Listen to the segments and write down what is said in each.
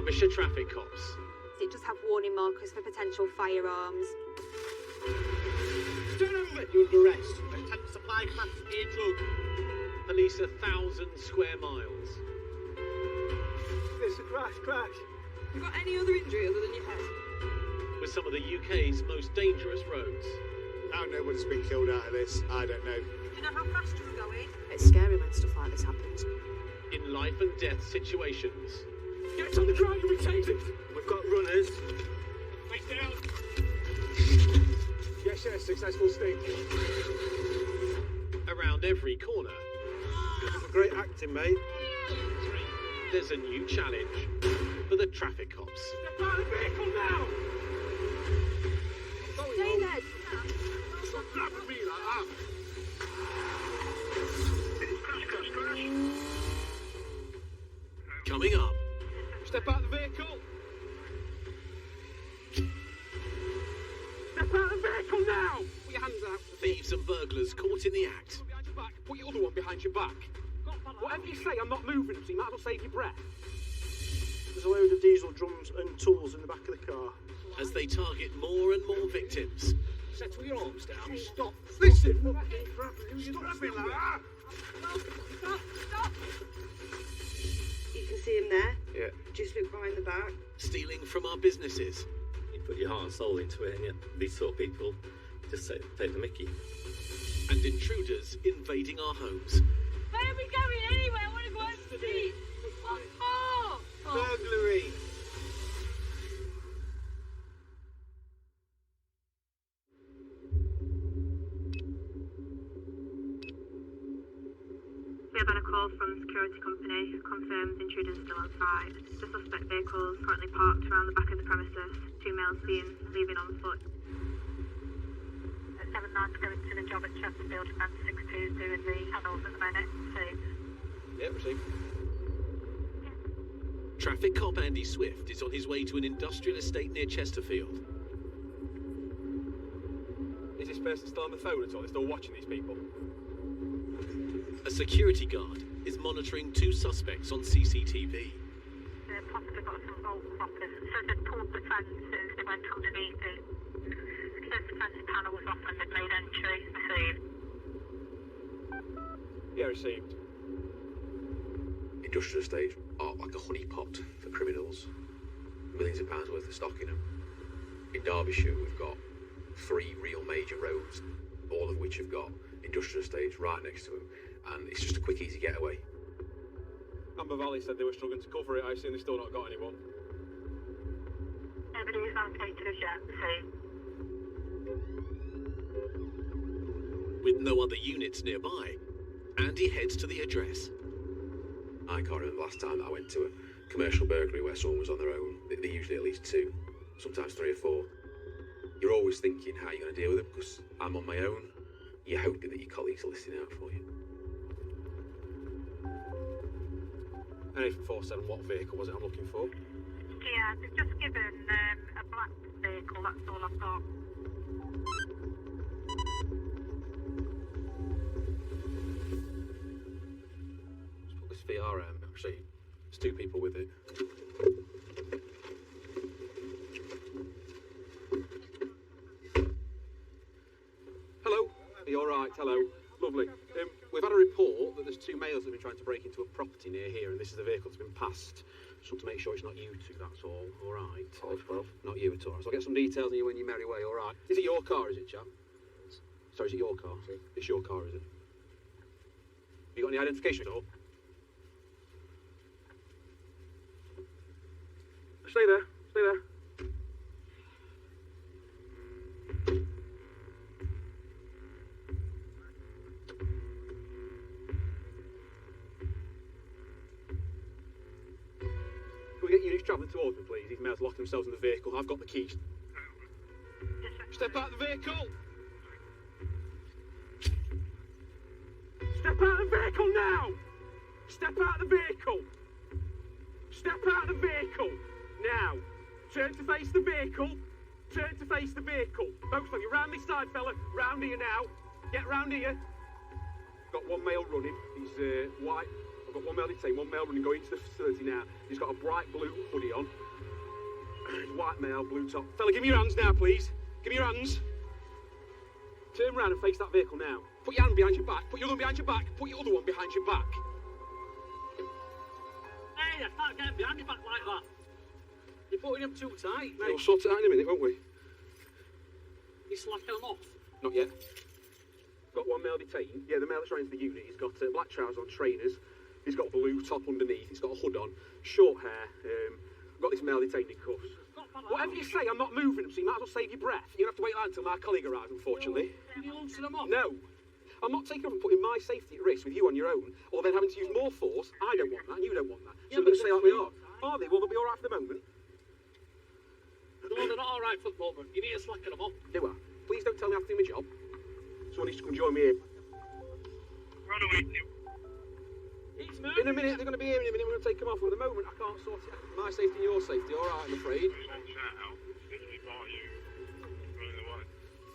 Derbyshire Traffic Cops. It does have warning markers for potential firearms. Turn over! You're under arrest. Attempt supply class A drug. Police 1,000 square miles. It's a crash. You got any other injury other than your head? With some of the UK's most dangerous roads. How nobody's been killed out of this, I don't know. Do you know how fast you were going? It's scary when stuff like this happens. In life and death situations. Get on the ground, you retain it! We've got runners. Face down! Yes, successful sting. Around every corner. Great acting, mate. There's a new challenge for the Traffic Cops. Get out of the vehicle now! Stay there. Stop grabbing me like that! Coming up. Step out of the vehicle! Step out of the vehicle now! Put your hands out. Thieves and burglars caught in the act. Behind your back. Put your other one behind your back. Whatever you say, I'm not moving, so you might as well save your breath. There's a load of diesel drums and tools in the back of the car. As they target more and more victims. Settle your arms down. Stop. Listen! Stop being like that! Stop! You can see him there. Yeah. Just look behind the back. Stealing from our businesses. You put your heart and soul into it, and yet these sort of people just take the mickey. And intruders invading our homes. Where are we going anyway? I want to go out to sea. What for? Burglary! We have had a call from the security company, confirms intruders still on site. The suspect vehicles currently parked around the back of the premises, 2 males seen leaving on foot. At 7-9's going to the job at Chesterfield and 6-2's doing the tunnels at the minute, so... Yeah, received. Traffic cop Andy Swift is on his way to an industrial estate near Chesterfield. Is this person still on the phone at all? They're still watching these people? A security guard is monitoring 2 suspects on CCTV. They've possibly got some bolt croppers, so they pulled the fence as they went underneath it. So the fence panel was off and they'd made entry, received. Yeah, received. Industrial estates are like a honeypot for criminals. Millions of pounds worth of stock in them. In Derbyshire, we've got 3 real major roads, all of which have got industrial estates right next to them, and it's just a quick, easy getaway. Amber Valley said they were struggling to cover it. I assume they've still not got anyone. Nobody is allocated as yet, received. With no other units nearby, Andy heads to the address. I can't remember the last time that I went to a commercial burglary where someone was on their own. They're usually at least 2, sometimes 3 or 4. You're always thinking how you're going to deal with them, because I'm on my own. You're hoping that your colleagues are listening out for you. And if 47, what vehicle was it I'm looking for? Yeah, they've just given a black vehicle, that's all I've got. Let's put this VRM. Actually, there's 2 people with it. Hello. Are you all right? Hello. Lovely. We've had a report that there's 2 males that have been trying to break into a property near here, and this is the vehicle that's been passed. Just want to make sure it's not you 2, that's all. All right. Well, not you at all. So I'll get some details on you when you merry way, all right? Is it your car, is it, chap? Sorry, is it your car? It's your car, is it? You got any identification at all? Stay there. Stay there. Can we get units travelling towards me, please? These males locked themselves in the vehicle. I've got the keys. Step out of the vehicle! Step out of the vehicle now! Step out of the vehicle! Step out of the vehicle! Now! Turn to face the vehicle! Turn to face the vehicle! Both of you, round this side, fella! Round here now! Get round here! Got 1 male running. He's white, I've got one male detained, one male running going into the facility now. He's got a bright blue hoodie on. White male, blue top. Fella, give me your hands now, please. Give me your hands. Turn around and face that vehicle now. Put your hand behind your back. Put your other one behind your back. Put your other one behind your back. Hey, I can't get behind your back like that. You're putting him too tight, mate. We'll sort it out in a minute, won't we? You're slacking him off. Not yet. Got one male detained. Yeah, the male that's running into the unit. He's got black trousers on, trainers. He's got a blue top underneath. He's got a hood on, short hair. Got this male detained in cuffs. Whatever you say, I'm not moving him, so you might as well save your breath. You're going to have to wait until my colleague arrives, unfortunately. Can you loosen him up? No. I'm not taking off and putting my safety at risk with you on your own, or then having to use more force. I don't want that, and you don't want that. So I'm going to stay like we are. Are they? Well, they'll be all right for the moment. No, they're not all right for the moment. You need to slacken them up. Do I? Please don't tell me I have to do my job. Someone needs to come join me here. Run away, you. He's moving. In a minute, they're going to be here in a minute. We're going to take them off. At the moment, I can't sort it out. My safety and your safety, all right, I'm afraid.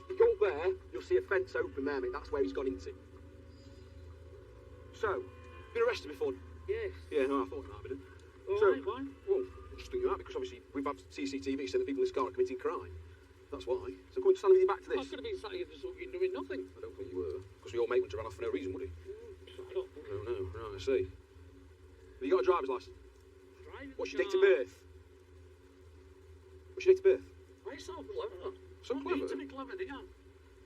You go up there, you'll see a fence open there, mate. That's where he's gone into. So, been arrested before? Yes. Yeah, no, I thought you might have been. All So, right, why? well, just think you might, because obviously we've had CCTV saying that people in this car are committing crime. That's why. So come on, stand with your back to I this. could have been sat here just looking, doing nothing. I don't think you were. Because your mate wouldn't have run off for no reason, would he? I don't know. No, no. Right, I see. Have you got a driver's licence? Driving? What's your date of birth? What's your date of birth? Why are you so clever? So You clever? need to be clever, do you?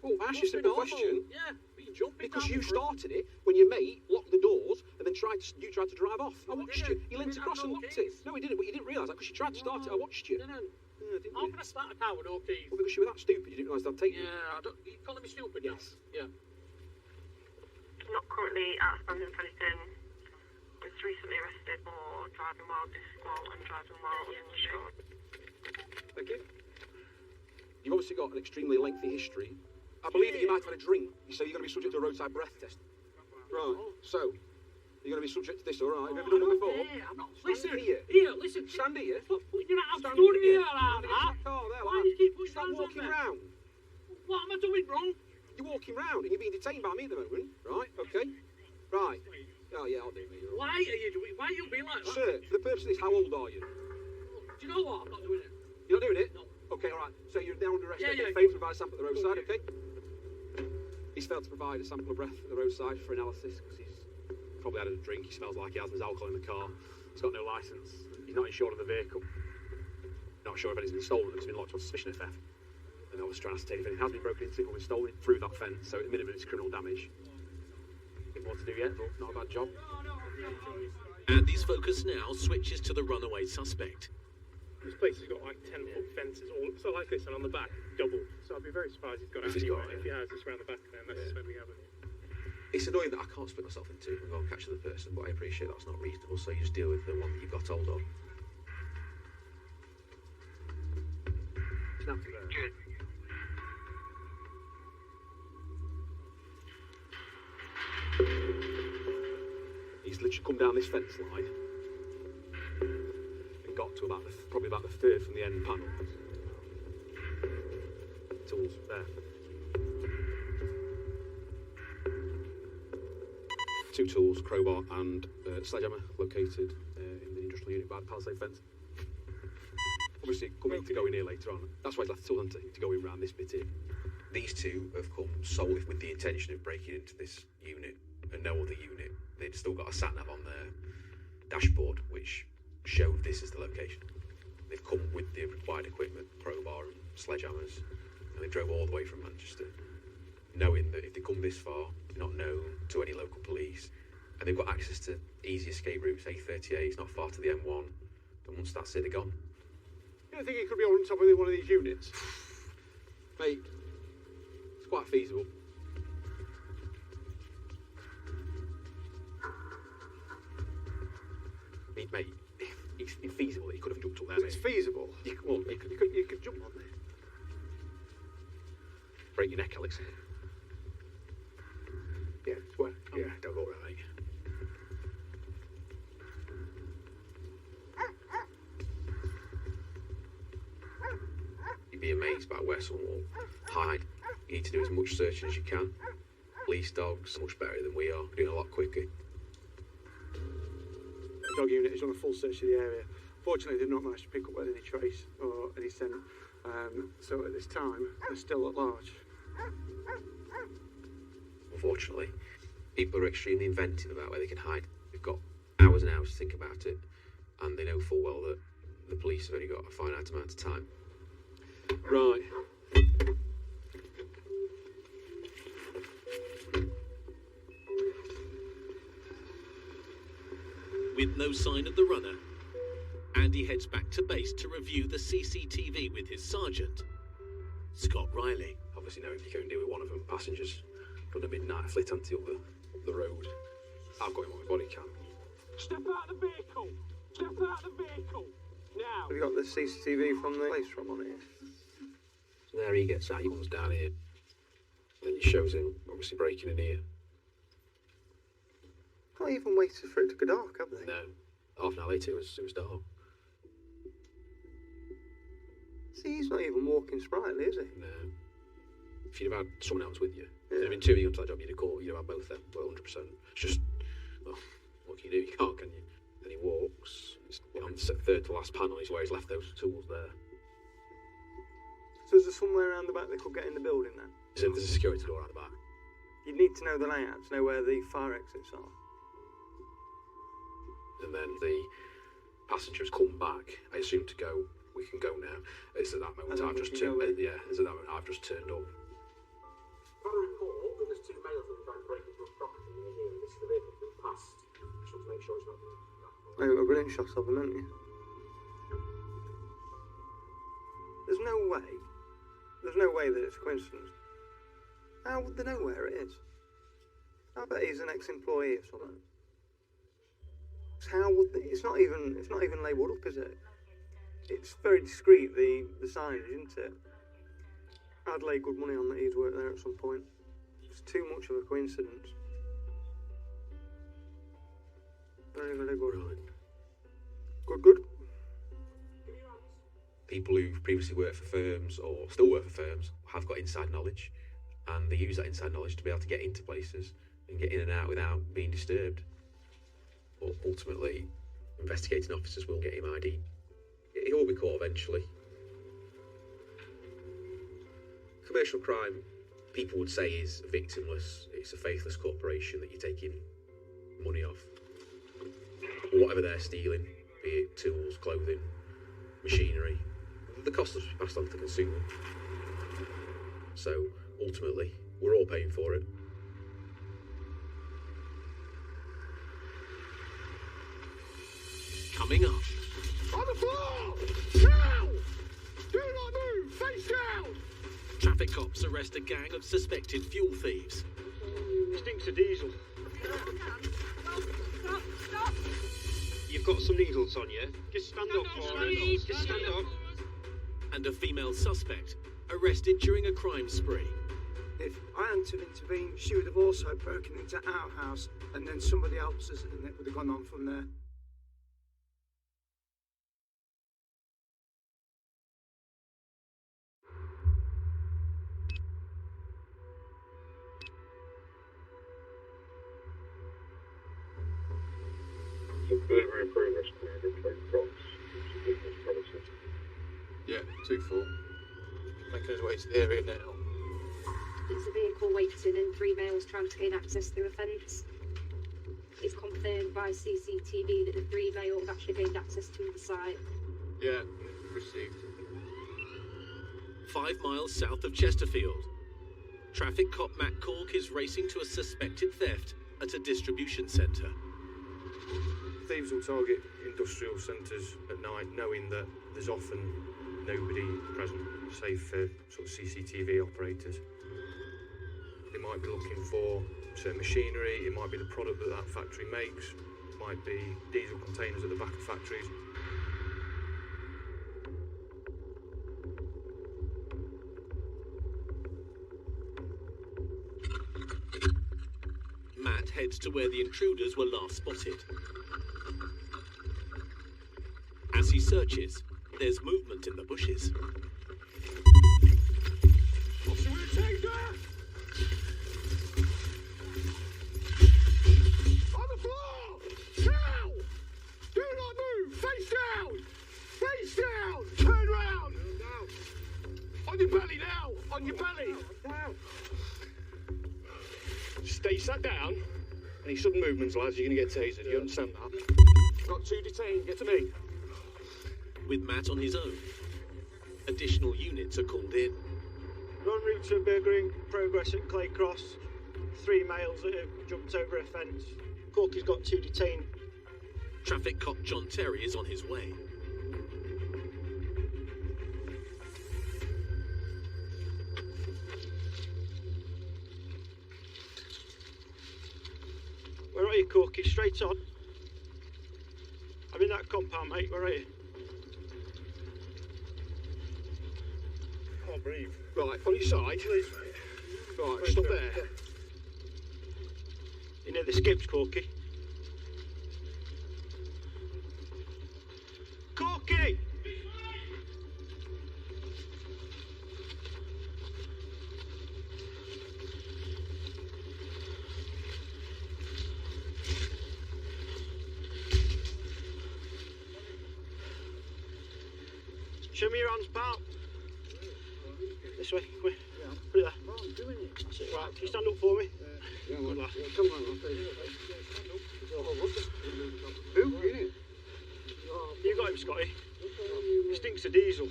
Well, I asked you a simple question. Yeah, but you're jumping Because down you the road. started it when your mate locked the doors and then you tried to drive off. I No, I watched you. didn't. He I leant didn't across have and no locked it. keys. No, he didn't, but you didn't realise that because you tried to start it. I watched you. Didn't. Yeah, didn't How you? can I start a car with no keys? Well, because you were that stupid, you didn't realise I'd take you. Yeah, I don't. You calling me stupid? Yes. Yeah. Not currently outstanding for anything. Was recently arrested for driving while disqual and driving while uninsured. Thank you. You've obviously got an extremely lengthy history. I believe that you might have had a drink, so you're going to be subject to a roadside breath test. Right, so, you're going to be subject to this, all right? Have you ever done one before? I'm not. Stand Listen, here. listen. Stand here. Stop putting your hands Stand stood here. here around Stand that. against that car there, Why like do you keep putting Stop your hands walking on there? round. What am I doing wrong? You're walking round and you're being detained by me at the moment. Right, okay. Right. Oh, yeah, I'll do me. Why are you doing? Why are you being like that? Sir, for the purpose of this, how old are you? Do you know what? I'm not doing it. You're not doing it? No. Okay, all right. So you're now under arrest. Yeah, yeah. Failed to provide a sample at the roadside, okay? He's failed to provide a sample of breath at the roadside for analysis because he's probably had a drink. He smells like he has and there's alcohol in the car. He's got no licence. He's not insured on the vehicle. Not sure if anything's been stolen. It's been locked on suspicion of theft. And I was trying to ascertain if anything has been broken into or been stolen through that fence. So at the minimum, it's criminal damage. Bit more to do yet, but not a bad job. Andy's focus now switches to the runaway suspect. This place has got like 10-foot fences, all so like this, and on the back, double. So I'd be very surprised he's got If it he's got anyway. it, If he has, it's around the back there, and that's where we have it. It's annoying that I can't split myself into and go and catch the person, but I appreciate that's not reasonable, so you just deal with the one that you've got hold of. Snap to there. He's literally come down this fence line and got to about probably about the third from the end panel. Tools there. 2 tools, crowbar and sledgehammer located in the industrial unit by the palisade fence. Obviously, coming to go in here later on. That's why he's left the tool hunter to go in round this bit here. These two have come solely with the intention of breaking into this unit and no other unit. They'd still got a sat-nav on their dashboard which showed this as the location. They've come with the required equipment, crowbar and sledgehammers, and they drove all the way from Manchester, knowing that if they come this far, they're not known to any local police, and they've got access to easy escape routes, A38, it's not far to the M1, and once that's it, they're gone. You don't think he could be on top of one of these units? Mate, it's quite feasible. Mate, it's feasible that he could have jumped up there, mate. It's feasible? You could jump on there. Break your neck, Alex. Yeah, well, yeah, don't go there, mate. You'd be amazed by where someone will hide. You need to do as much searching as you can. Police dogs are much better than we are, doing a lot quicker. dog unit is on a full search of the area. Fortunately, they've not managed to pick up any trace or any scent. So at this time, they're still at large. Unfortunately, people are extremely inventive about where they can hide. They've got hours and hours to think about it, and they know full well that the police have only got a finite amount of time. Right. With no sign of the runner, Andy heads back to base to review the CCTV with his sergeant, Scott Riley. Obviously knowing you can deal with one of them, passengers run a midnight flit onto the road. I've got him on my body cam. Step out of the vehicle! Step out of the vehicle! Now! Have you got the CCTV from the police from on it? So there he gets out, he comes down here. Then he shows him, obviously breaking in here. Not even waited for it to go dark, have they? No. Half an hour later, it was dark. See, he's not even walking sprightly, is he? No. If you'd have had someone else with you, if there'd been two of you onto that job, you'd have caught, you'd have had both of them, well, 100%. It's just, well, what can you do? You can't, can you? Then he walks, he's on the third to last panel, he's where he's left those tools there. So is there somewhere around the back they could get in the building then? There's a security door around the back. You'd need to know the layout to know where the fire exits are. And then the passengers come back, I assume to go, we can go now. It's at that moment I've just turned up. Yeah, it's at that moment I've just turned up. I've had a report that there's two males that are trying to break into a property near here, and this is the vehicle that's been passed. Just want to make sure it's not that. I got a brilliant shot of them, haven't you? There's no way that it's a coincidence. How would they know where it is? I bet he's an ex-employee or something. How would they, it's not even labelled up, is it? It's very discreet, the signage, isn't it? I'd lay good money on that he's worked there at some point. It's too much of a coincidence. Very, very good. Right. Good. People who've previously worked for firms or still work for firms have got inside knowledge, and they use that inside knowledge to be able to get into places and get in and out without being disturbed. But ultimately, investigating officers will get him ID. He will be caught eventually. Commercial crime, people would say, is victimless. It's a faithless corporation that you're taking money off. Whatever they're stealing, be it tools, clothing, machinery, the cost is passed on to the consumer. So ultimately, we're all paying for it. Coming up. On the floor! Now! Do not move! Face down! Traffic cops arrest a gang of suspected fuel thieves. Stinks of diesel. Stop! You've got some needles on you. Just stand up for us. Just stand up. And a female suspect arrested during a crime spree. If I hadn't intervened, she would have also broken into our house, and then somebody else's, and it would have gone on from there. Delivery in progress, Commander. Traffic Cops. Yeah, 2-4. Making his way to the area now. There's a vehicle waiting and 3 males trying to gain access through a fence. It's confirmed by CCTV that the 3 males actually gained access to the site. Yeah, received. 5 miles south of Chesterfield, traffic cop Matt Cork is racing to a suspected theft at a distribution centre. Thieves will target industrial centres at night, knowing that there's often nobody present, save for sort of CCTV operators. They might be looking for certain machinery, it might be the product that that factory makes, it might be diesel containers at the back of factories. Matt heads to where the intruders were last spotted. As he searches, there's movement in the bushes. Officer, we're taking that! On the floor! Now! On your belly now! On your belly! Down. Stay sat down. Any sudden movements, lads, you're going to get tasered. You understand that? Got 2 detained. Get to me. With Matt on his own, additional units are called in. We're en route to a burglary in progress at Clay Cross. 3 males that have jumped over a fence. Corky's got 2 detained. Traffic cop John Terry is on his way. Where are you, Corky? Straight on. I'm in that compound, mate. Where are you? Can't breathe. Right, on your side. Please, mate. Right, stop there. Yeah. You near the skips, Corky? Corky! Show me your hands, pal. This way, come here. Yeah. Put it there. Oh, I'm doing it. That's it, right. Can you stand up for me? Yeah, Good lad. Yeah, come on, I'll take it. Who? You? You got him, Scotty. He stinks of diesel.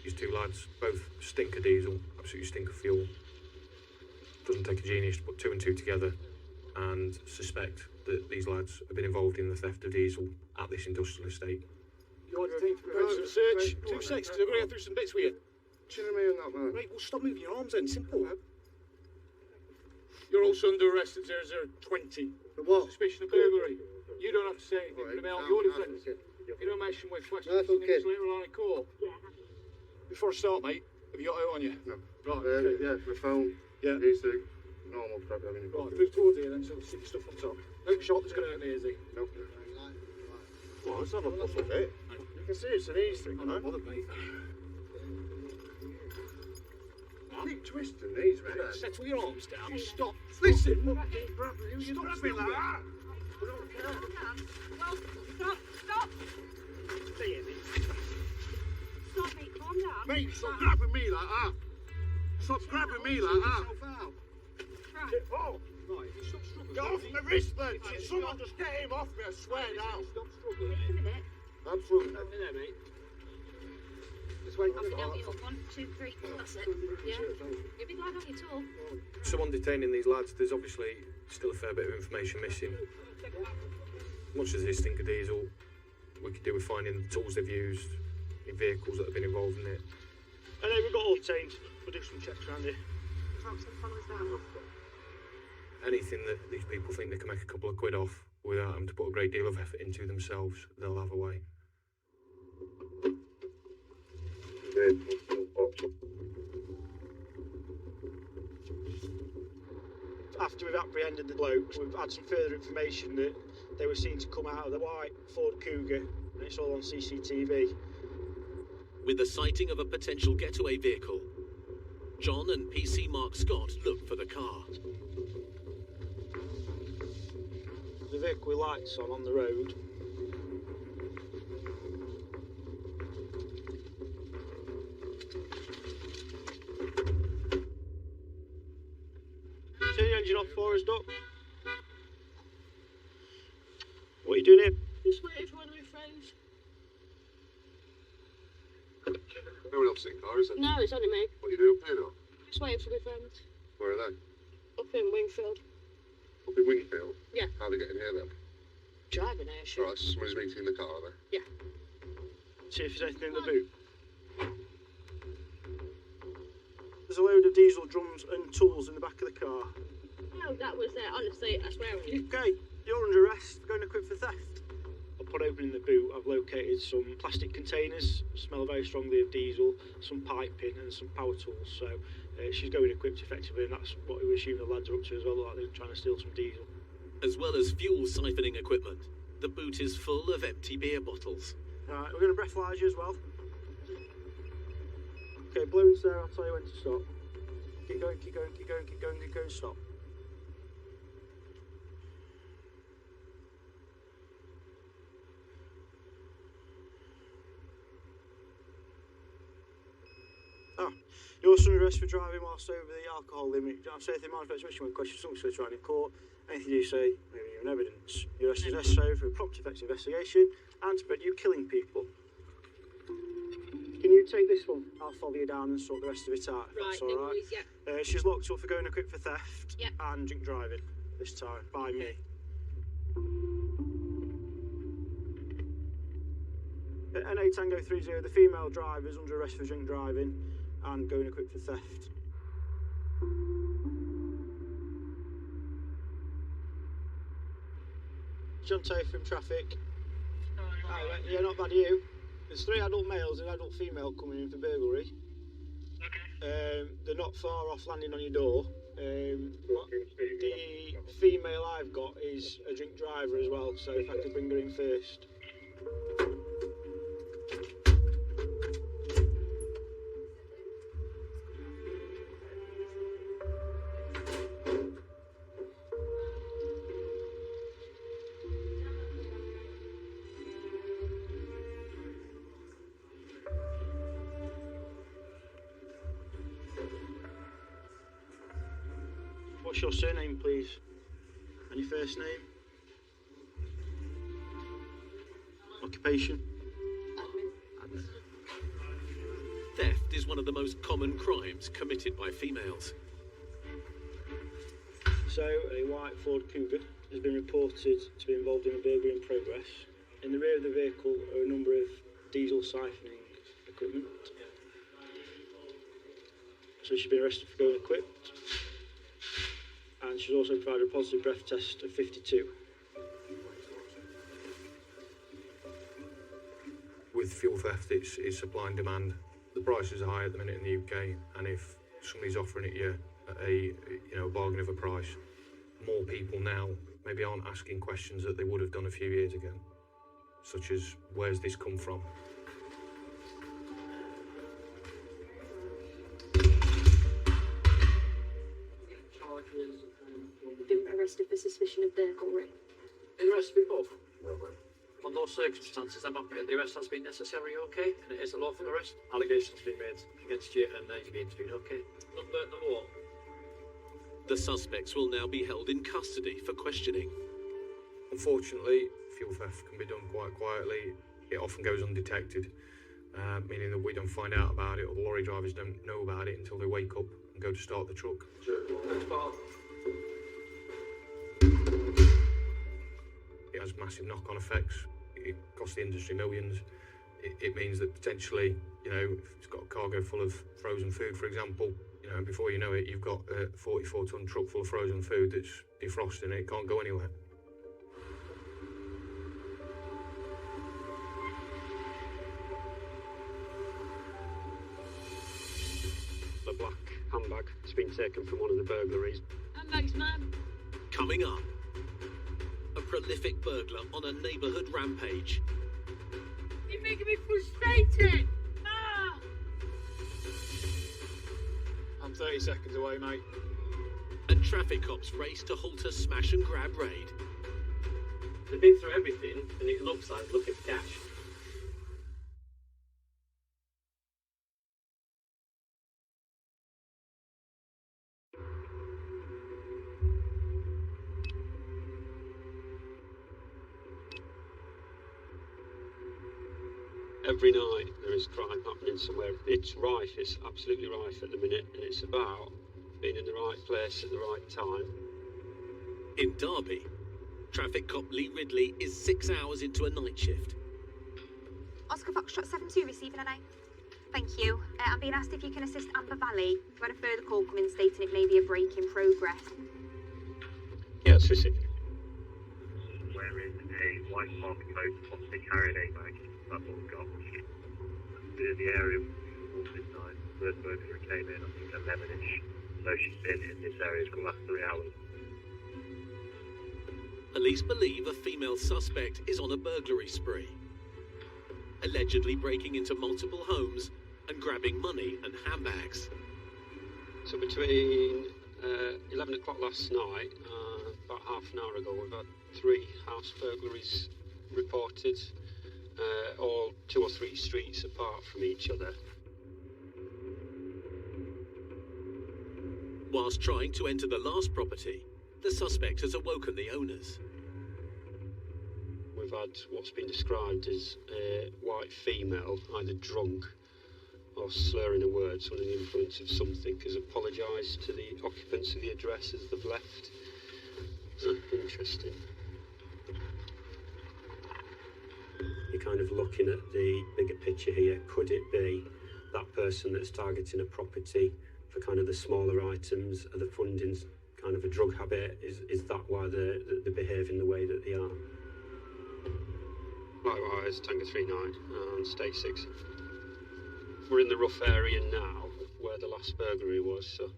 These 2 lads both stink of diesel, absolutely stink of fuel. Doesn't take a genius to put 2 and 2 together and suspect that these lads have been involved in the theft of diesel at this industrial estate. You want to take some search? 2 seconds, because I've got to go through some bits with you. Chinning me on that, man. Right, well, stop moving your arms then, simple. You're also under arrest at 0020. For what? Suspicion of burglary. You don't have to say anything, but about your defence. You don't mention with questions later on in court. Before I start, mate, have you got out on you? No. Right, okay. Yeah, my phone. Yeah. Easy. Normal crap. I mean, Right, move towards here then, so stick your stuff on top. No shot that's going to hurt me, is he? No. Well, let's have a puff of it. You can see it's an easy thing, I'm not bothered, mate. Keep twisting these, mate. Settle your arms down. Stop. Listen. Stop grabbing like that. Well, stop. Stay here, mate. Stop, mate, calm down. Mate, stop grabbing me like that. Stop grabbing me like that. Right. Oh. Right, if you stop struggling. Get off my wrist, then. Someone just get him off me, I swear now. Stop struggling. Wait a minute. Absolutely. In there, mate. Just wait. I'm down you up. 1, 2, 3. That's it. Yeah. You're a big lad, aren't you, tall? Someone detaining these lads, there's obviously still a fair bit of information missing. Much as they stink of diesel, we could do with finding the tools they've used in vehicles that have been involved in it. And then we've got all detained. We'll do some checks around here. Anything that these people think they can make a couple of quid off without having to put a great deal of effort into themselves, they'll have a way. After we've apprehended the blokes, we've had some further information that they were seen to come out of the white Ford Cougar, and it's all on CCTV. With the sighting of a potential getaway vehicle, John and PC Mark Scott look for the car. The vehicle with lights on the road. Turn your engine off for us, Doc. What are you doing here? Just waiting for one of my friends. No one else in the car, is there? No, it's only me. What are you doing up here, though? Just waiting for my friends. Where are they? Up in Wingfield. Up in Wingfield? Yeah. How are they getting here, then? Driving here, sure. Alright, so somebody's meeting in the car, are they? Yeah. See if there's anything in the boot. There's a load of diesel drums and tools in the back of the car. No, that was there. Honestly, I swear on you. Okay, you're under arrest, going equipped for theft. Upon opening the boot, I've located some plastic containers, smell very strongly of diesel, some piping and some power tools. So she's going equipped effectively, and that's what we assume the lads are up to as well, like they're trying to steal some diesel. As well as fuel siphoning equipment, the boot is full of empty beer bottles. Right, we're going to breathalyse you as well. Okay, balloons there, I'll tell you when to stop. Keep going, keep going, keep going, keep going, keep going, stop. Oh, You're also under arrest for driving whilst over the alcohol limit. Don't say anything more, especially when questions something to try in court. Anything you say, maybe even evidence. You're arrested as necessary for a prompt effective investigation and to prevent you killing people. Can you take this one? I'll follow you down and sort the rest of it out. If that's all right. Worries, yeah. She's locked up for going equipped for theft Yep. and drink driving this time by me. NA Tango 30, the female driver is under arrest for drink driving and going equipped for theft. John Tay from Traffic. Hi, mate. Yeah, not bad, you. There's 3 adult males and an adult female coming in for burglary. They're not far off landing on your door. The female I've got is a drink driver as well, so if I could bring her in first. What's your surname, please? And your first name? Occupation? Theft is one of the most common crimes committed by females. So, a white Ford Cougar has been reported to be involved in a burglary in progress. In the rear of the vehicle are a number of diesel siphoning equipment. So she's been arrested for going equipped. And she's also provided a positive breath test of 52. With fuel theft, it's supply and demand. The prices are high at the minute in the UK, and if somebody's offering it you at a bargain of a price, more people now maybe aren't asking questions that they would have done a few years ago, such as where's this come from? Been arrested for suspicion of burglary. Been arrested before? On those circumstances, I'm happy that the arrest has been necessary, okay? And it is a lawful arrest. Allegations been made against you and you've been interviewed, okay? Number what? The suspects will now be held in custody for questioning. Unfortunately, fuel theft can be done quite quietly. It often goes undetected, meaning that we don't find out about it, or the lorry drivers don't know about it until they wake up and go to start the truck. It has massive knock-on effects. It costs the industry millions. It means that potentially, if it's got a cargo full of frozen food, for example, and before you know it, you've got a 44-ton truck full of frozen food that's defrosted and it can't go anywhere. The black handbag has been taken from one of the burglaries. Handbags, man. Coming up, a prolific burglar on a neighbourhood rampage. You're making me frustrated. Ah! I'm 30 seconds away, mate. And traffic cops race to halt a smash and grab raid. They've been through everything and it looks like looking for cash. Every night there is crime happening somewhere. It's rife, it's absolutely rife at the minute, and it's about being in the right place at the right time. In Derby, traffic cop Lee Ridley is 6 hours into a night shift. Oscar Foxtrot 72 receiving an A. Thank you. I'm being asked if you can assist Amber Valley. We've had a further call come in stating it may be a break in progress. Yes, received. We're in a white market coat, possibly carrying a bag. That's what we've got. The area was midnight. First burglar came in, I think 11ish. So she's been in this area for the last 3 hours. Police believe a female suspect is on a burglary spree, allegedly breaking into multiple homes and grabbing money and handbags. So between 11 o'clock last night, about half an hour ago, we've had 3 house burglaries reported, all 2 or 3 streets apart from each other. Whilst trying to enter the last property, the suspect has awoken the owners. We've had what's been described as a white female, either drunk or slurring a word, so under the influence of something, has apologised to the occupants of the address as they've left. Interesting. You're kind of looking at the bigger picture here. Could it be that person that's targeting a property for kind of the smaller items, are the funding kind of a drug habit? Is that why they're behaving the way that they are? Likewise, Tango 39 and State 6. We're in the rough area now where the last burglary was, so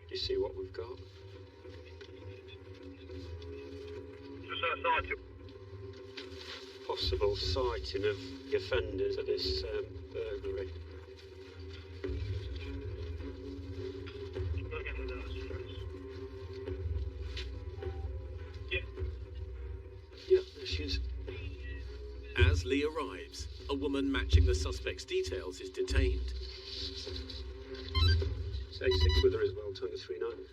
you see what we've got. Possible sighting of the offenders of this burglary. Yeah, there she is. As Lee arrives, a woman matching the suspect's details is detained. It's A6 with her as well, Tango 39.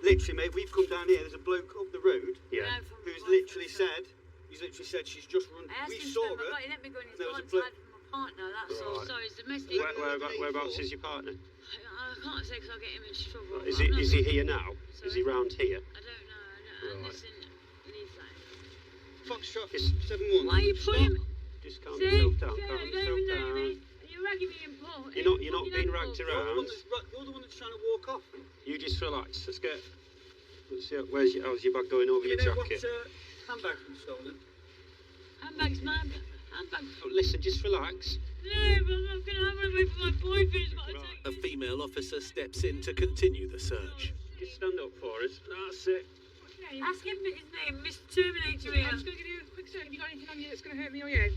Literally, mate, we've come down here. There's a bloke up the road who's literally said she's just run. We saw her. He let me go in his There was a blind side from my partner, that's all. Right. So it's domestic. Whereabouts is your partner? I can't say because I'll get him in trouble. Is he here now? Sorry? Is he round here? I don't know. Right. Listen, Lee's like... Foxtrot 7-1. Why are you pulling... Just calm yourself down, calm you don't yourself even know down. me. You're ragging me in Paul. You're not being ragged around. You're the one that's trying to walk off. You just relax. Let's see, how's your bag going over your jacket? Handbag was stolen? Handbag's mine. Handbag... Oh, listen, just relax. No, but I'm not going to have one away from my boyfriend. He's got to take A female officer steps in to continue the search. Just stand up for us. That's it. Ask him his name, Mr. Terminator here. I'm just going to give you a quick search. Have you got anything on you that's going to hurt me or you?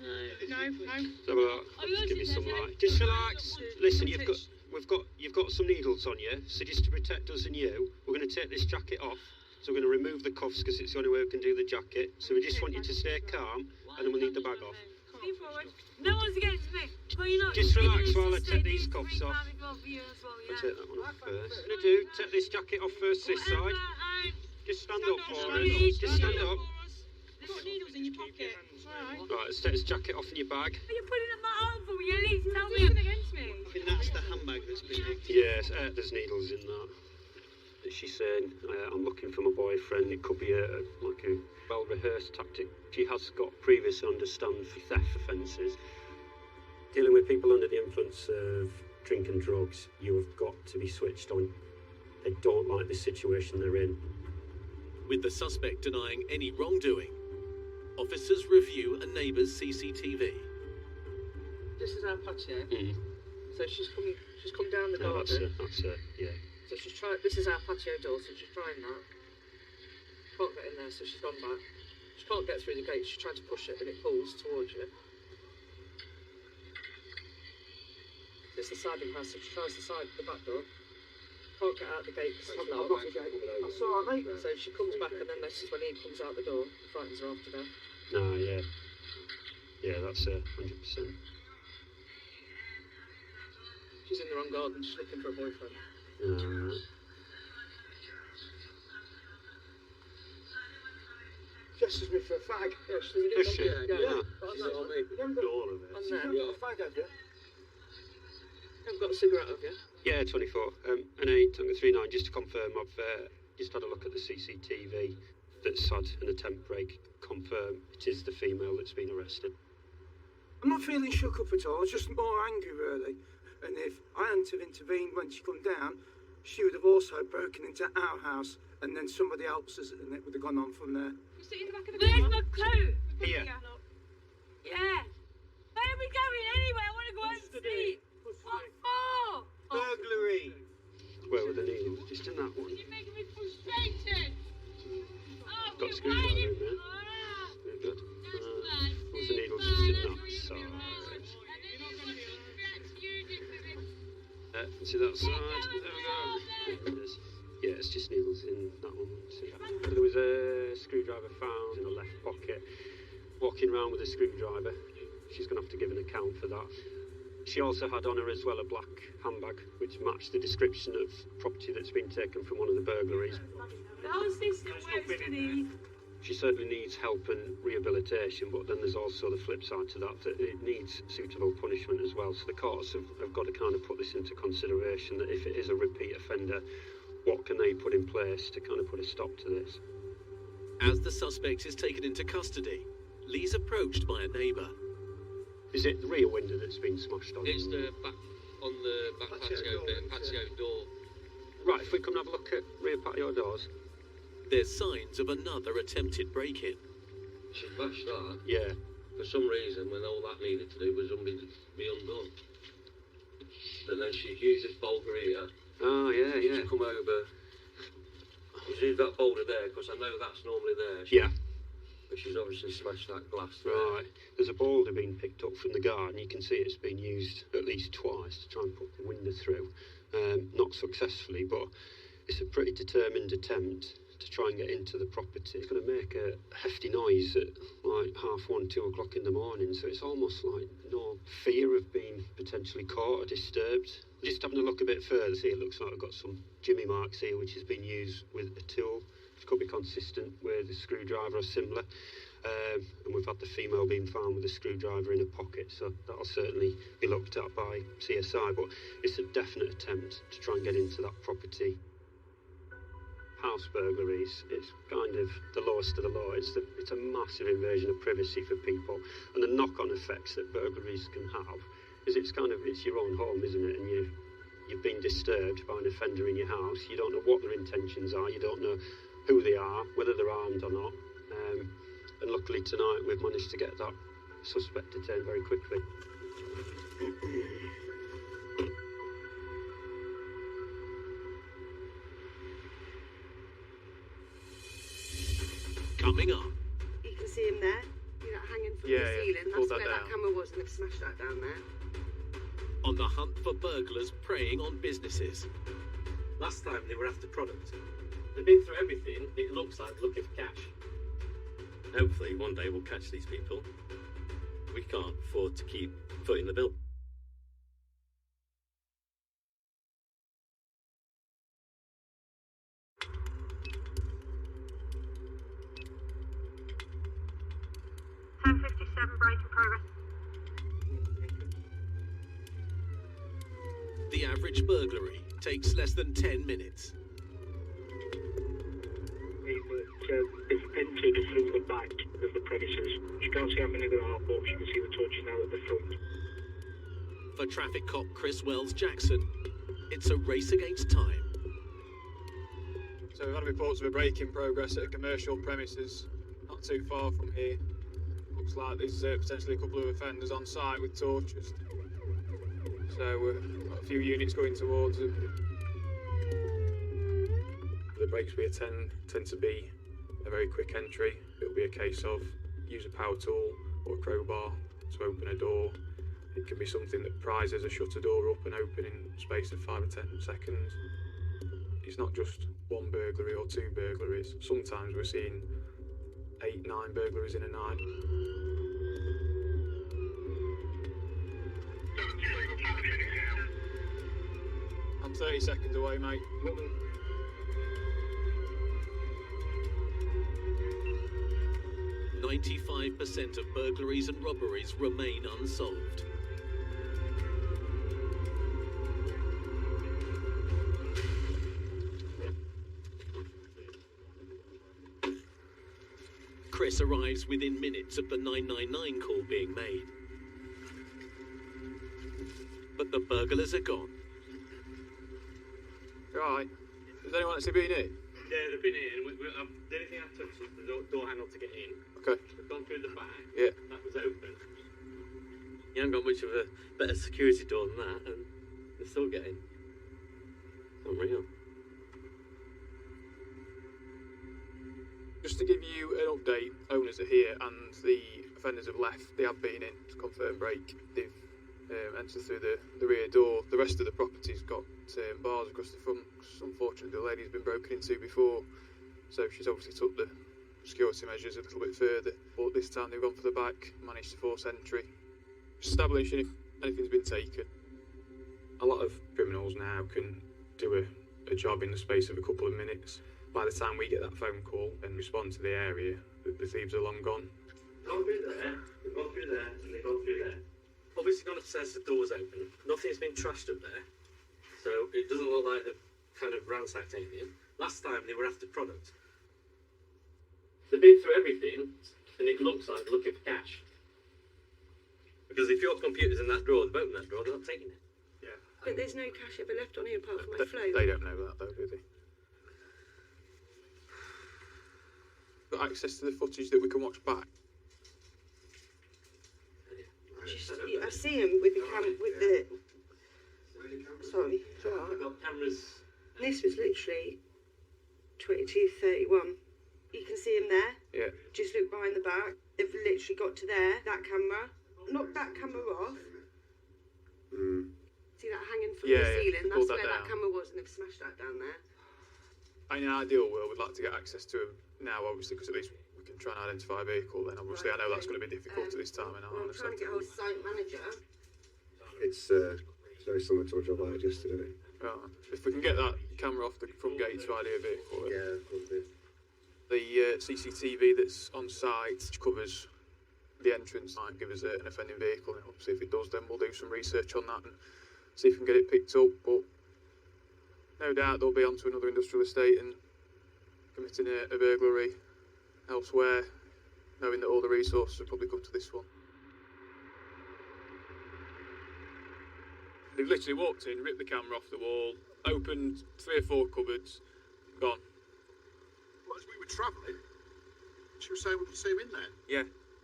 No. So, just give me some light. Just relax. Listen, you've got some needles on you. So just to protect us and you, we're going to take this jacket off. So we're going to remove the cuffs because it's the only way we can do the jacket. So we just want you to stay calm, and then we'll need the bag off. Lean forward. No one's against me. Well, you're not. Just relax while I take these cuffs off. I'll take that one off first. What do? Take this jacket off first this side. Just stand up for us. Just stand up. There's got needles in your pocket. It's alright. Right, let's take this jacket off in your bag. Are you putting that on for me? At least tell me. Against me. I think that's the handbag that's been nicked. Yes, there's needles in that. She's saying, I'm looking for my boyfriend. It could be a well-rehearsed tactic. She has got previous understand for theft offences. Dealing with people under the influence of drink and drugs, you have got to be switched on. They don't like the situation they're in. With the suspect denying any wrongdoing, officers review a neighbour's CCTV. This is our patio. So she's come down the Oh, garden. that's her, yeah. So she's trying. This is our patio door. So she's trying that. Can't get in there, so she's gone back. She can't get through the gate. She's trying to push it, and it pulls towards you. It's the side of the house. So she tries the back door. Can't get out the gate. That's all right, mate. So she comes back, and then this is when he comes out the door. Frightens her after that. No, yeah. Yeah, that's her, 100%. She's in the wrong garden. She's looking for a boyfriend. Chester's me for a fag. Yeah, she's she? Yeah. She's on me. You haven't got On there. you haven't got a fag, have you? You haven't got a cigarette, have you? Yeah, 24. NA Tango 39, just to confirm, I've just had a look at the CCTV that's had an attempt break. Confirm it is the female that's been arrested. I'm not feeling shook up at all. I was just more angry, really. And if I hadn't have intervened when she come down, she would have also broken into our house, and then somebody else's, and it would have gone on from there. Where's my coat? Here. Yeah. Where are we going anyway? I want to go out and sleep. What for? Burglary. Where were the needles? Just in that one. You're making me frustrated. Got a screwdriver in there. Very good. There's the needles just in that side. See that side? There we go. Yeah, it's just needles in that one. See. There was a screwdriver found in the left pocket. Walking around with a screwdriver. she's going to have to give an account for that. She also had on her as well a black handbag, which matched the description of property that's been taken from one of the burglaries. How's this still works for these? She certainly needs help and rehabilitation, but then there's also the flip side to that, that it needs suitable punishment as well. So the courts have got to kind of put this into consideration, that if it is a repeat offender, what can they put in place to kind of put a stop to this? As the suspect is taken into custody, Lee's approached by a neighbour. Is it the rear window that's been smashed on? It's the back, on the back patio bit, patio door. Right, if we come and have a look at rear patio doors. There's signs of another attempted break-in. She bashed that. Yeah. For some reason, when all that needed to do was be undone. And then she used this boulder here. Oh, yeah, yeah. She's come over. She's used that boulder there, because I know that's normally there. Yeah. But she's obviously smashed that glass there. Right. There's a boulder being picked up from the garden. You can see it's been used at least twice to try and put the window through. Not successfully, but it's a pretty determined attempt to try and get into the property. It's going to make a hefty noise at like 1:30, 2 o'clock in the morning, so it's almost like no fear of being potentially caught or disturbed. Just having a look a bit further, see, it looks like I've got some jimmy marks here, which has been used with a tool. It could be consistent with a screwdriver or similar. And we've had the female being found with a screwdriver in her pocket, so that'll certainly be looked at by CSI, but it's a definite attempt to try and get into that property. House burglaries, it's kind of the lowest of the low. It's a massive invasion of privacy for people, and the knock-on effects that burglaries can have is it's your own home, isn't it? And you've been disturbed by an offender in your house. You don't know what their intentions are. You don't know who they are, whether they're armed or not. And luckily tonight we've managed to get that suspect detained very quickly. Coming up. You can see him there. You know, hanging from the ceiling. That's where that camera was, and they've smashed that down there. On the hunt for burglars preying on businesses. Last time they were after product. They've been through everything. It looks like looking for cash. Hopefully one day we'll catch these people. We can't afford to keep footing the bill. Break in progress. The average burglary takes less than 10 minutes. It's entered through the back of the premises. You can't see how many there are, but you can see the torches now at the front. For Traffic Cop Chris Wells Jackson, it's a race against time. So we've had reports of a break in progress at a commercial premises not too far from here. Looks like there's potentially a couple of offenders on site with torches. So we've got a few units going towards them. The breaks we attend tend to be a very quick entry. It'll be a case of use a power tool or a crowbar to open a door. It can be something that prizes a shutter door up and open in the space of 5 or 10 seconds. It's not just one burglary or two burglaries. Sometimes we're seeing 8, 9 burglaries in a night. I'm 30 seconds away, mate. 95% of burglaries and robberies remain unsolved. Chris arrives within minutes of the 999 call being made. But the burglars are gone. Right. Has anyone actually been in? Yeah, they've been in. The only thing I touched was the door handle to get in. Okay. We've gone through the back. Yeah. That was open. You haven't got much of a better security door than that, and they're still getting. It's unreal. Just to give you an update, owners are here and the offenders have left. They have been in to confirm break. They've entered through the rear door. The rest of the property's got bars across the front. Unfortunately, the lady's been broken into before, so she's obviously took the security measures a little bit further. But this time they've gone for the back, managed to force entry. establishing if anything's been taken. A lot of criminals now can do a job in the space of a couple of minutes. By the time we get that phone call and respond to the area, the thieves are long gone. Gone through there, they've gone through there, and they've gone through there. Obviously gone upstairs, the door's open. Nothing's been trashed up there. So it doesn't look like they've kind of ransacked anything. Last time they were after product. They've been through everything, and it looks like they're looking for cash. Because if your computer's in that drawer, they've opened that drawer, they're not taking it. Yeah. But there's no cash ever left on here apart from my float. They don't know that though, do they? Got access to the footage that we can watch back. I see him with the with the. Sorry. We've got cameras. This was literally 22:31. You can see him there. Yeah. Just look behind the back. They've literally got to there. That camera. Knock that camera off. See that hanging from the ceiling? That's where that camera was, and they've smashed that down there. In an ideal world, we'd like to get access to him now, obviously, because at least we can try and identify a vehicle. Then, obviously, Right, I know that's going to be difficult at this time. And I'm trying to get hold of the site manager. It's very similar to a job I had yesterday. Right. If we can get that camera off the front gate to ID a vehicle. Yeah, would be. The CCTV that's on site covers the entrance, might give us an offending vehicle, and obviously if it does, then we'll do some research on that and see if we can get it picked up. But no doubt they'll be onto another industrial estate and committing a burglary elsewhere, knowing that all the resources will probably come to this one. They've literally walked in, ripped the camera off the wall, opened 3 or 4 cupboards, gone. Well, as we were travelling, she was saying we could see him in there. Yeah,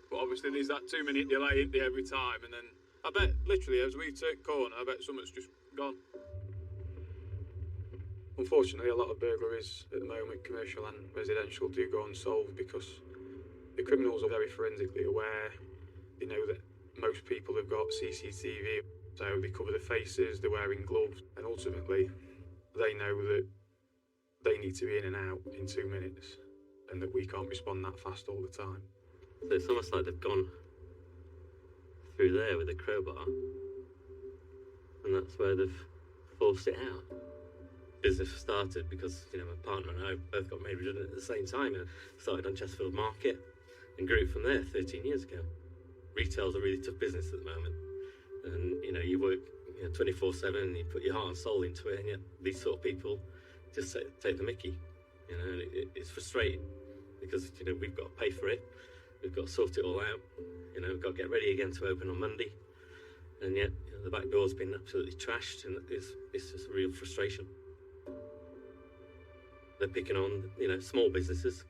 but obviously there's that 2-minute delay in there every time, and then I bet literally as we take corner, I bet something's just gone. Unfortunately, a lot of burglaries at the moment, commercial and residential, do go unsolved because the criminals are very forensically aware. They know that most people have got CCTV, so they cover their faces, they're wearing gloves, and ultimately they know that they need to be in and out in 2 minutes, and that we can't respond that fast all the time. So it's almost like they've gone through there with a crowbar, and that's where they've forced it out. Business started because, you know, my partner and I both got made redundant at the same time and started on Chesterfield Market and grew from there 13 years ago. Retail's a really tough business at the moment, and you know, you work 24/7 and you put your heart and soul into it, and yet these sort of people just take the mickey, you know, and it's frustrating because, you know, we've got to pay for it, we've got to sort it all out, you know, we've got to get ready again to open on Monday, and yet, you know, the back door's been absolutely trashed, and it's just a real frustration. They're picking on, you know, small businesses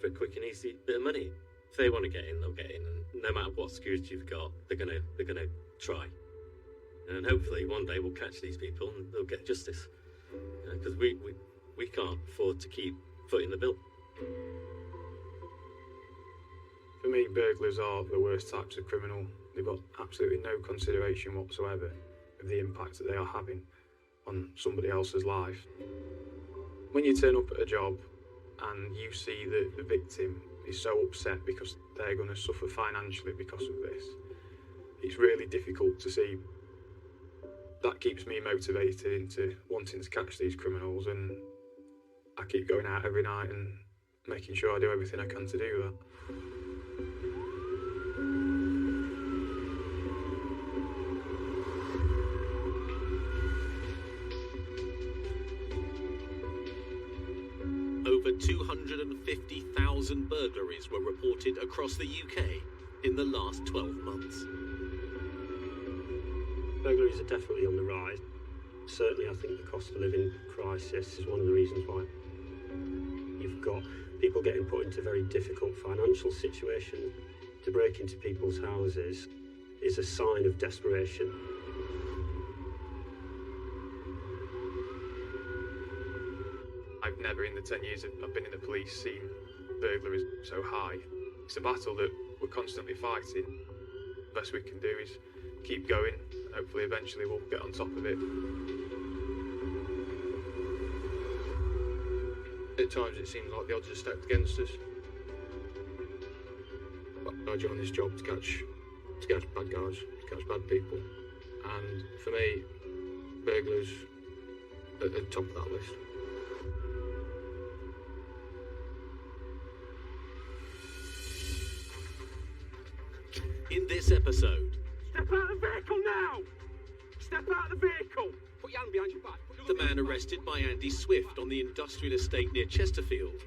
for a quick and easy bit of money. If they want to get in, they'll get in, and no matter what security you've got, they're gonna try. And hopefully one day we'll catch these people and they'll get justice. Because we can't afford to keep footing the bill. For me, burglars are the worst types of criminal. They've got absolutely no consideration whatsoever of the impact that they are having on somebody else's life. When you turn up at a job and you see that the victim is so upset because they're going to suffer financially because of this, it's really difficult to see. That keeps me motivated into wanting to catch these criminals, and I keep going out every night and making sure I do everything I can to do that. Over 250,000 burglaries were reported across the UK in the last 12 months. Burglaries are definitely on the rise. Certainly, I think the cost of living crisis is one of the reasons why. You've got people getting put into very difficult financial situations. To break into people's houses is a sign of desperation. I've never, in the 10 years I've been in the police, seen burglaries so high. It's a battle that we're constantly fighting. The best we can do is keep going, and hopefully eventually we'll get on top of it. At times it seemed like the odds are stacked against us. But I joined this job to catch to catch bad guys, to catch bad people. And for me, burglars are at the top of that list. In this episode, Step out of the vehicle now! Step out of the vehicle! Put your hand behind your back. the man arrested by Andy Swift on the industrial estate near Chesterfield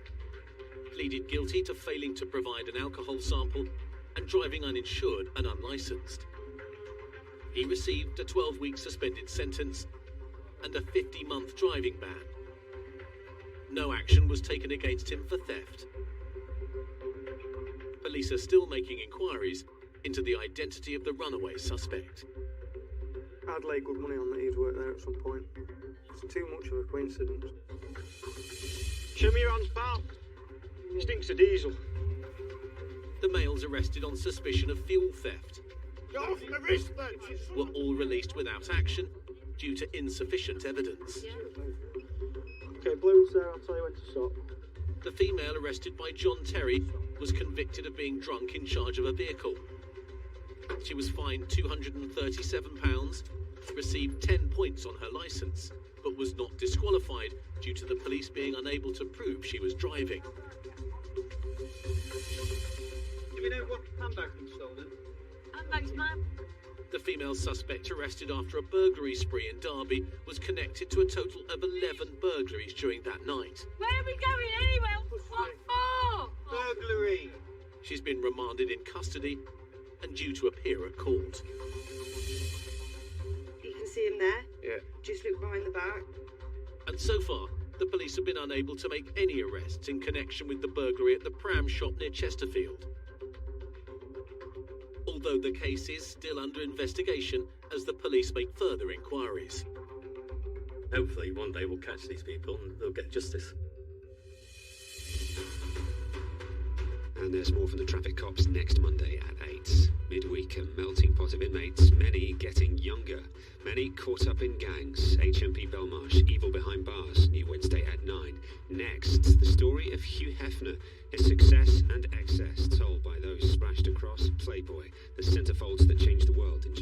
pleaded guilty to failing to provide an alcohol sample and driving uninsured and unlicensed. He received a 12-week suspended sentence and a 50-month driving ban. No action was taken against him for theft. Police are still making inquiries into the identity of the runaway suspect. I'd lay good money on that he'd worked there at some point. It's too much of a coincidence. Show me your hands, pal. Stinks of diesel. The males arrested on suspicion of fuel theft Get off my wrist then! were all released without action due to insufficient evidence. Okay, blue and Sarah, I'll tell you when to stop. The female arrested by John Terry was convicted of being drunk in charge of a vehicle. She was fined £237, received 10 points on her licence, but was not disqualified due to the police being unable to prove she was driving. Do we know what handbag was stolen? Handbags, ma'am. The female suspect arrested after a burglary spree in Derby was connected to a total of 11 burglaries during that night. Where are we going anyway? What for? Burglary! She's been remanded in custody and due to appear at court. You can see him there. Yeah. Just look behind the back. And so far, the police have been unable to make any arrests in connection with the burglary at the pram shop near Chesterfield. Although the case is still under investigation as the police make further inquiries. Hopefully one day we'll catch these people and they'll get justice. And there's more from the Traffic Cops next Monday at 8. Midweek, a melting pot of inmates, many getting younger, many caught up in gangs. HMP Belmarsh, evil behind bars, new Wednesday at 9. Next, the story of Hugh Hefner, his success and excess, told by those splashed across Playboy, the centrefolds that changed the world in